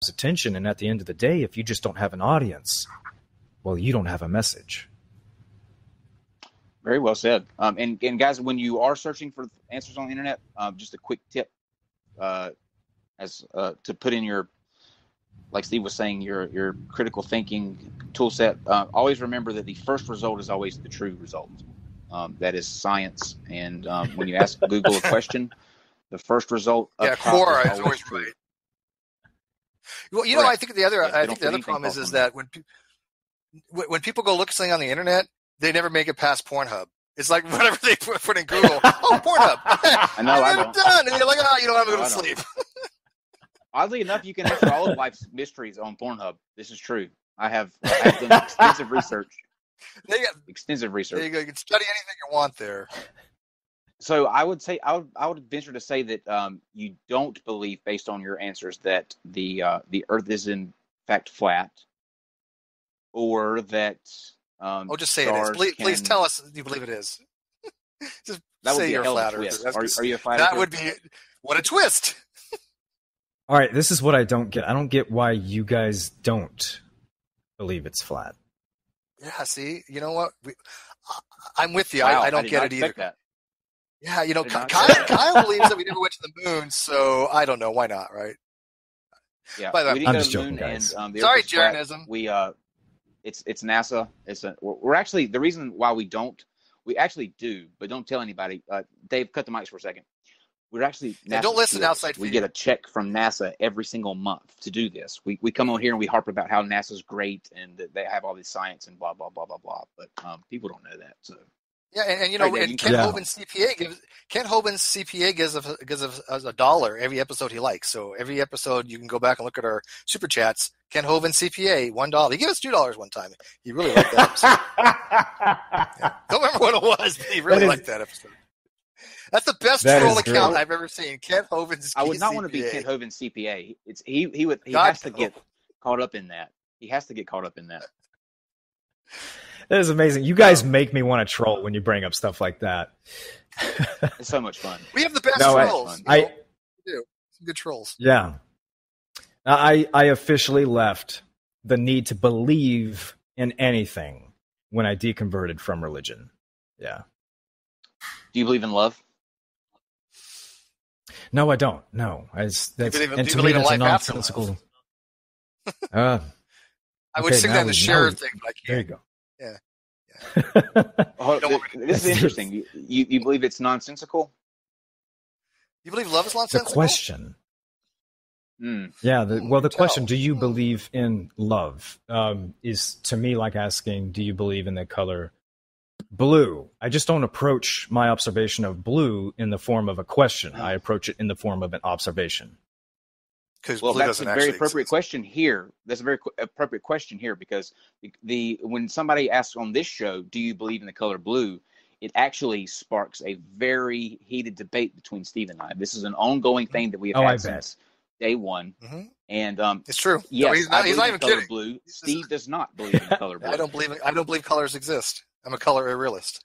crowd's attention. And at the end of the day, if you just don't have an audience, well, you don't have a message. Very well said. And guys, when you are searching for answers on the internet, just a quick tip as to put in your, like Steve was saying, your critical thinking tool set. Always remember that the first result is always the true result. That is science. And when you ask Google a question, the first result up top is always true. Right. Well, you know, I think the other problem is that when people go look at something on the internet, they never make it past Pornhub. It's like whatever they put in Google. Oh, Pornhub. I know. I don't. Done. And you're like, you don't have to go to sleep. Oddly enough, you can answer all of life's mysteries on Pornhub. This is true. I've done extensive research. Extensive research. There you go. You can study anything you want there. So I would say I would venture to say that you don't believe, based on your answers, that the Earth is in fact flat, or that just say it is. Please tell us you believe it is. Just say you're a flat earther. Are you a flat earther? That would be what a twist. All right, this is what I don't get. I don't get why you guys don't believe it's flat. Yeah, see, you know what? I'm with you. Wow, I don't get it either. That. Yeah, you know, Kyle believes that we never went to the moon, so I don't know. Why not, right? Yeah, by the way, we didn't go to the moon, guys. And sorry, Jeranism. It's NASA. We're actually, the reason why we actually do, but don't tell anybody. Dave, cut the mics for a second. We're actually NASA don't listen outside. We get a check from NASA every single month to do this. We come on here and we harp about how NASA's great and that they have all this science and blah blah blah blah blah. But people don't know that. So yeah, and you know, and Kent Hovind's CPA gives us $1 every episode he likes. So every episode you can go back and look at our super chats. Kent Hovind CPA $1. He gave us $2 one time. He really liked that episode. Yeah. Don't remember what it was, but he really liked that episode. That's the best troll account I've ever seen. Kent Hovind. I would not want to be Kent Hovind CPA. He has to get caught up in that. He has to get caught up in that. That is amazing. You guys make me want to troll when you bring up stuff like that. It's so much fun. We have the best trolls. We do. Some good trolls. Yeah. I officially left the need to believe in anything when I deconverted from religion. Yeah. Do you believe in love? No, I don't. No, to me, that's a nonsensical. I would sing that in the share thing, but I can't. There you go. Yeah. This is interesting. You believe it's nonsensical? You believe love is nonsensical? The question. Yeah. The question, do you believe in love, is to me like asking, do you believe in the color blue? I just don't approach my observation of blue in the form of a question. I approach it in the form of an observation. Well, that's a very appropriate question here. That's a very appropriate question here because when somebody asks on this show, do you believe in the color blue? It actually sparks a very heated debate between Steve and I. This is an ongoing thing that we have had since day one. Mm-hmm. And it's true. Yes, no, he's not even kidding. Blue. Steve does not believe in the color blue. I don't believe colors exist. I'm a color realist.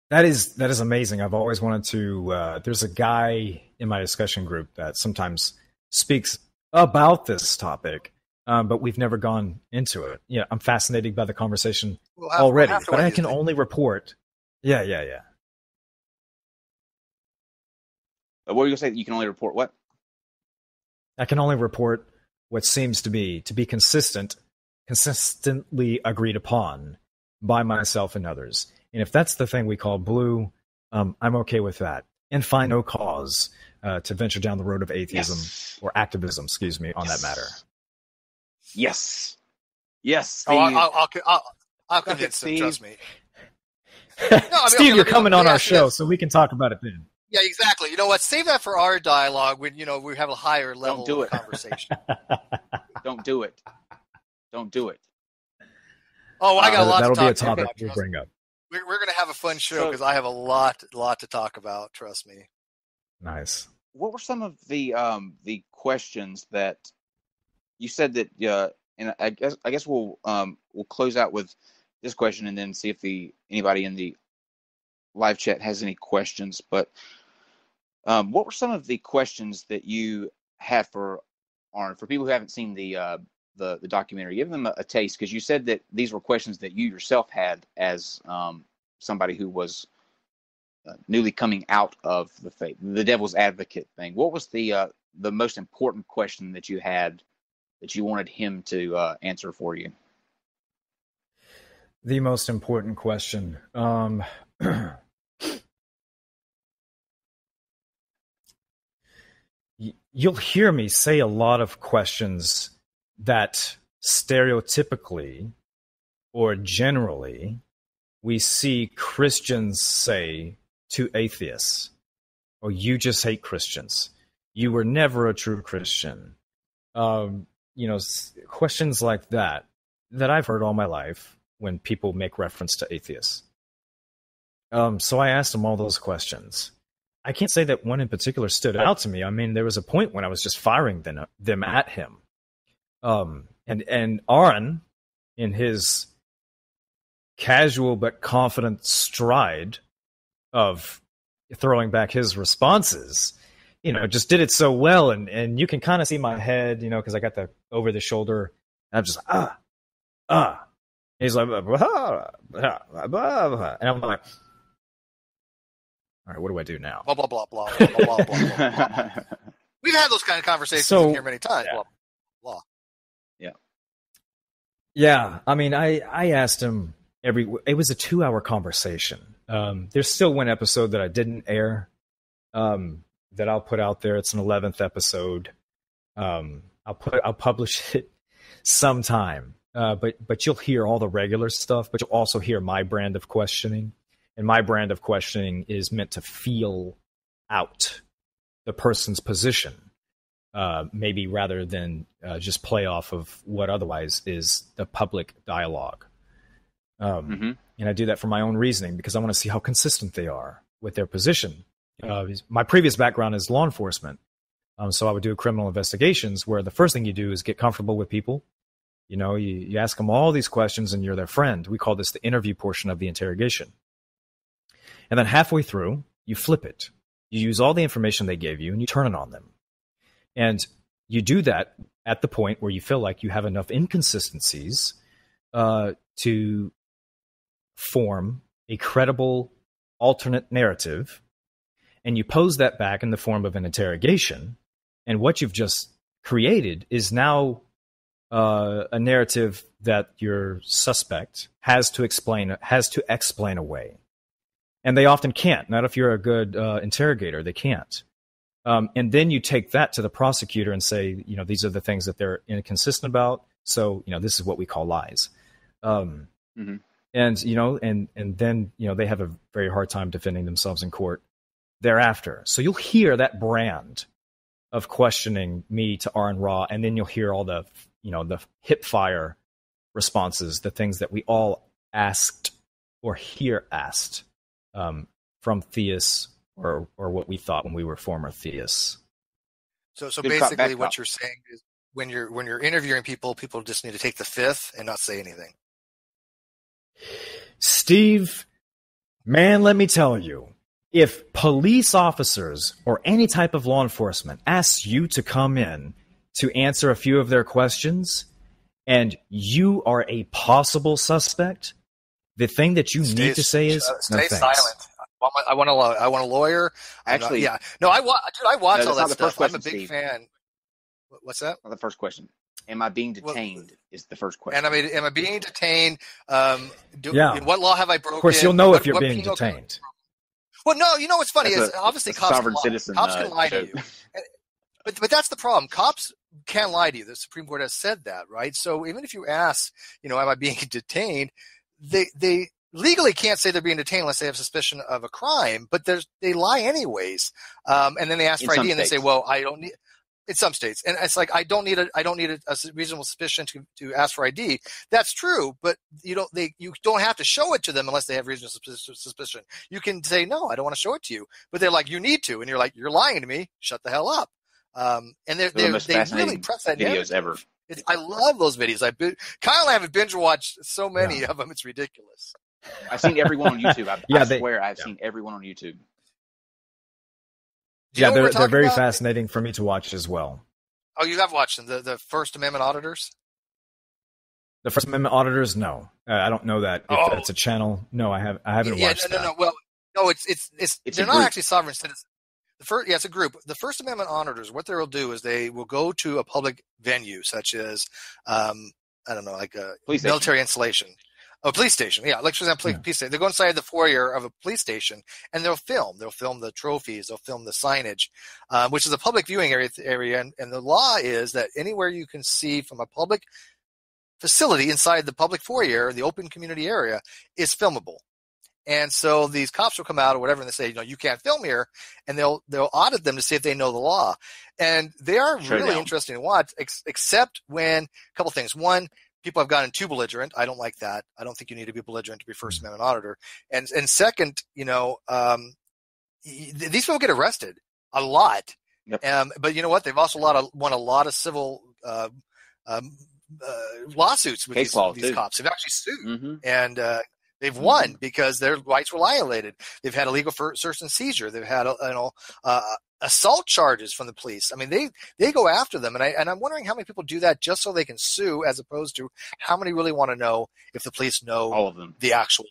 That is amazing. I've always wanted to. There's a guy in my discussion group that sometimes speaks about this topic, but we've never gone into it. Yeah, I'm fascinated by the conversation already, but I can only report. Yeah. What were you going to say? You can only report what? I can only report what seems to be consistently agreed upon by myself and others. And if that's the thing we call blue, I'm okay with that. And find no cause to venture down the road of atheism or activism, on that matter. Yes. Steve. I'll convince him, trust me. Steve, you're coming on our show, so we can talk about it then. Yeah, exactly. You know what? Save that for our dialogue when, we have a higher level of conversation. Don't do it. Oh, I got a lot to talk about. That'll be a topic we'll bring up. We're going to have a fun show because I have a lot to talk about. Trust me. Nice. What were some of the questions that you said that? And I guess we'll close out with this question and then see if anybody in the live chat has any questions. But what were some of the questions that you had for Aaron, for people who haven't seen the documentary, give them a taste, because you said that these were questions that you yourself had as somebody who was newly coming out of the faith, the devil's advocate thing. What was the most important question that you had that you wanted him to answer for you? The most important question. You'll hear me say a lot of questions that stereotypically or generally we see Christians say to atheists, "Oh, you just hate Christians. You were never a true Christian." Questions like that I've heard all my life when people make reference to atheists. So I asked them all those questions. I can't say that one in particular stood out to me. I mean, there was a point when I was just firing them at him. And Aaron, in his casual but confident stride of throwing back his responses, just did it so well. And you can kind of see my head, because I got the over the shoulder. And I'm just, He's like, blah, blah, blah. And I'm like, all right, what do I do now? Blah, blah, blah, blah, blah, blah, blah, blah. We've had those kind of conversations in here many times. Yeah. Blah, blah. Yeah. Yeah. I mean, I asked him it was a 2-hour conversation. There's still one episode that I didn't air that I'll put out there. It's an 11th episode. I'll publish it sometime. But you'll hear all the regular stuff, but you'll also hear my brand of questioning. And my brand of questioning is meant to feel out the person's position, maybe rather than just play off of what otherwise is the public dialogue. And I do that for my own reasoning because I want to see how consistent they are with their position. My previous background is law enforcement. So I would do criminal investigations where the first thing you do is get comfortable with people. You ask them all these questions and you're their friend. We call this the interview portion of the interrogation. And then halfway through, you flip it. You use all the information they gave you and you turn it on them. And you do that at the point where you feel like you have enough inconsistencies to form a credible alternate narrative. And you pose that back in the form of an interrogation. And what you've just created is now a narrative that your suspect has to explain away. And they often can't. Not if you're a good interrogator, they can't. And then you take that to the prosecutor and say, these are the things that they're inconsistent about. So, this is what we call lies. And, and then, they have a very hard time defending themselves in court thereafter. So you'll hear that brand of questioning me to Aaron Ra, and then you'll hear all the, the hip fire responses, the things that we all asked or hear asked from theists or what we thought when we were former theists. So basically what you're saying is when you're interviewing people just need to take the fifth and not say anything. Steve, man, let me tell you, if police officers or any type of law enforcement asks you to come in to answer a few of their questions and you are a possible suspect, the thing that you need to say is stay silent. I want a lawyer. Actually, yeah. No, I watch all that stuff. Question, I'm a big fan. What's that? Not the first question. Am I being detained? Is the first question. And am I being detained? What law have I broken? Of course, you'll know if you're being detained. Well, no. You know what's funny is obviously cops can lie to you. But that's the problem. Cops can lie to you. The Supreme Court has said that, right? So even if you ask, am I being detained? They legally can't say they're being detained unless they have suspicion of a crime, but they lie anyways. And then they ask for ID and they say, well, I don't need. In some states, and it's like I don't need a reasonable suspicion to ask for ID. That's true, but you don't have to show it to them unless they have reasonable suspicion. You can say no, I don't want to show it to you, but they're like you need to, and you're like you're lying to me. Shut the hell up. And they really press that videos narrative. ever. I love those videos. Kyle and I have binge watched so many of them. It's ridiculous. I've seen everyone on YouTube. I swear I've seen everyone on YouTube. Yeah, they're very fascinating for me to watch as well. Oh, you have watched them, the First Amendment auditors? The First Amendment auditors? No, I don't know that. If that's a channel, no, I haven't watched that. No. Well, no, it's they're not actually sovereign citizens. It's a group. The First Amendment auditors, what they will do is they will go to a public venue, such as, I don't know, like a military installation, a police station. Yeah, like for example, police station. They go inside the foyer of a police station and they'll film. They'll film the trophies. They'll film the signage, which is a public viewing area. And the law is that anywhere you can see from a public facility inside the public foyer, the open community area, is filmable. And so these cops will come out or whatever, and they say, you can't film here, and they'll audit them to see if they know the law. And they are really interesting to watch, except when a couple things. One, people have gotten too belligerent. I don't like that. I don't think you need to be belligerent to be First Amendment auditor. And second, these people get arrested a lot. Yep. But you know what? They've also won a lot of civil lawsuits with these cops. They've actually sued, and they've won because their rights were violated. They've had illegal search and seizure. They've had assault charges from the police. I mean, they go after them, and I'm wondering how many people do that just so they can sue, as opposed to how many really want to know if the police know all of them. The actual.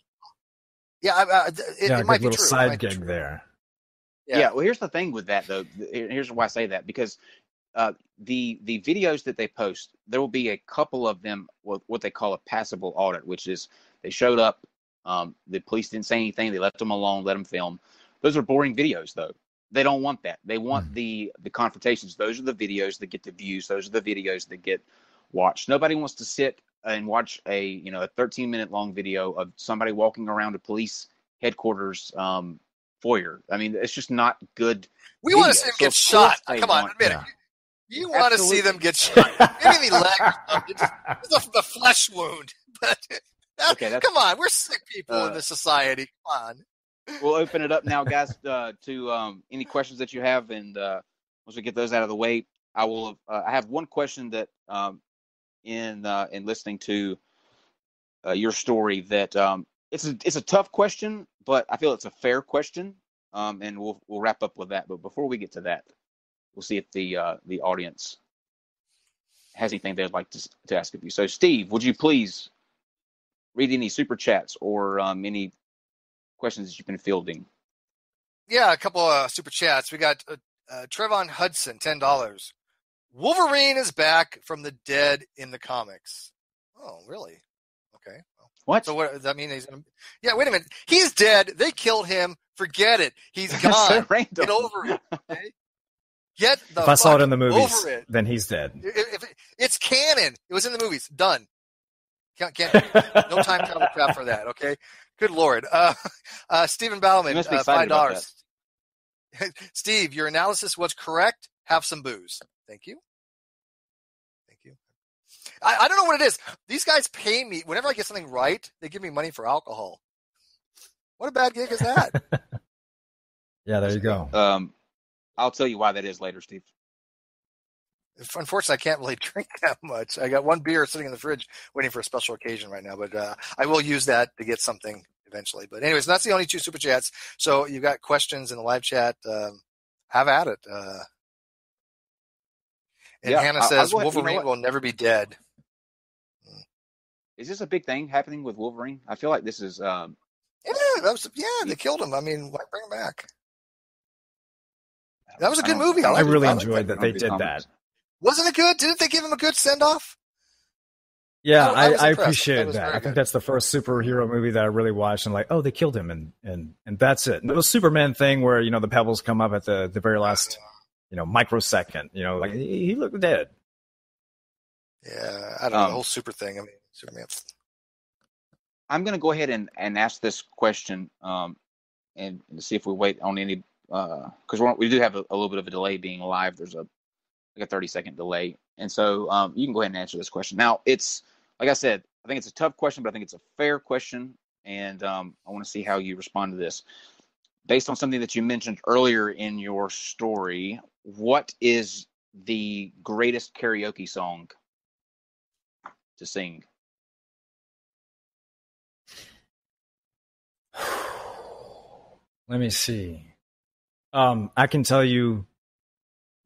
Yeah, it might be true. Side gig true. There. Yeah. Well, here's the thing with that, though. Here's why I say that, because the videos that they post, there will be a couple of them what they call a passable audit, which is they showed up, the police didn't say anything, they left them alone, let them film. Those are boring videos, though. They don't want that. They want the confrontations. Those are the videos that get the views. Those are the videos that get watched. Nobody wants to sit and watch a 13-minute long video of somebody walking around a police headquarters foyer. I mean, it's just not good. We want to see them get shot. Come on, admit it. You want to see them get shot. Maybe the leg. It's a flesh wound. But come on, we're sick people in this society. Come on. We'll open it up now, guys, to any questions that you have, and once we get those out of the way, I will. I have one question that, in listening to your story, that it's a tough question, but I feel it's a fair question, and we'll wrap up with that. But before we get to that, we'll see if the audience has anything they'd like to ask of you. So, Steve, would you please read any super chats or any questions that you've been fielding? Yeah, a couple of super chats. We got Trevon Hudson, $10. Wolverine is back from the dead in the comics. Oh, really? Okay. What? So what does that mean? He's gonna? Yeah. Wait a minute. He's dead. They killed him. Forget it. He's gone. So random. Get over it. Okay? Get the. If I saw it in the movies, over it. Then he's dead. It's canon. It was in the movies. Done. Can't no time travel crap for that. Okay. Good Lord. Stephen Bauman, $5. Steve, your analysis was correct. Have some booze. Thank you. I don't know what it is. These guys pay me. Whenever I get something right, they give me money for alcohol. What a bad gig is that? Yeah, there you go. I'll tell you why that is later, Steve. Unfortunately, I can't really drink that much. I got one beer sitting in the fridge waiting for a special occasion right now, but I will use that to get something eventually. But anyways, that's the only 2 super chats. So you got questions in the live chat. Have at it. And Hannah says Wolverine will never be dead. Is this a big thing happening with Wolverine? I feel like this is. They killed him. I mean, why bring him back? That was a good movie. I really enjoyed that they did that. Wasn't it good? Didn't they give him a good send off? Yeah, I appreciated that. I think that's the first superhero movie that I really watched, and they killed him, and that's it. And the Superman thing where the pebbles come up at the very last microsecond. He looked dead. Yeah, I don't know the whole super thing. I mean, Superman. I'm going to go ahead and ask this question, and see if we wait on any, because we do have a little bit of a delay being live. There's a 30-second delay, and so you can go ahead and answer this question. Now, it's like I said, I think it's a tough question, but I think it's a fair question, and I want to see how you respond to this. Based on something that you mentioned earlier in your story, what is the greatest karaoke song to sing? Let me see. I can tell you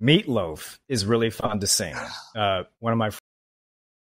Meatloaf is really fun to sing. One of my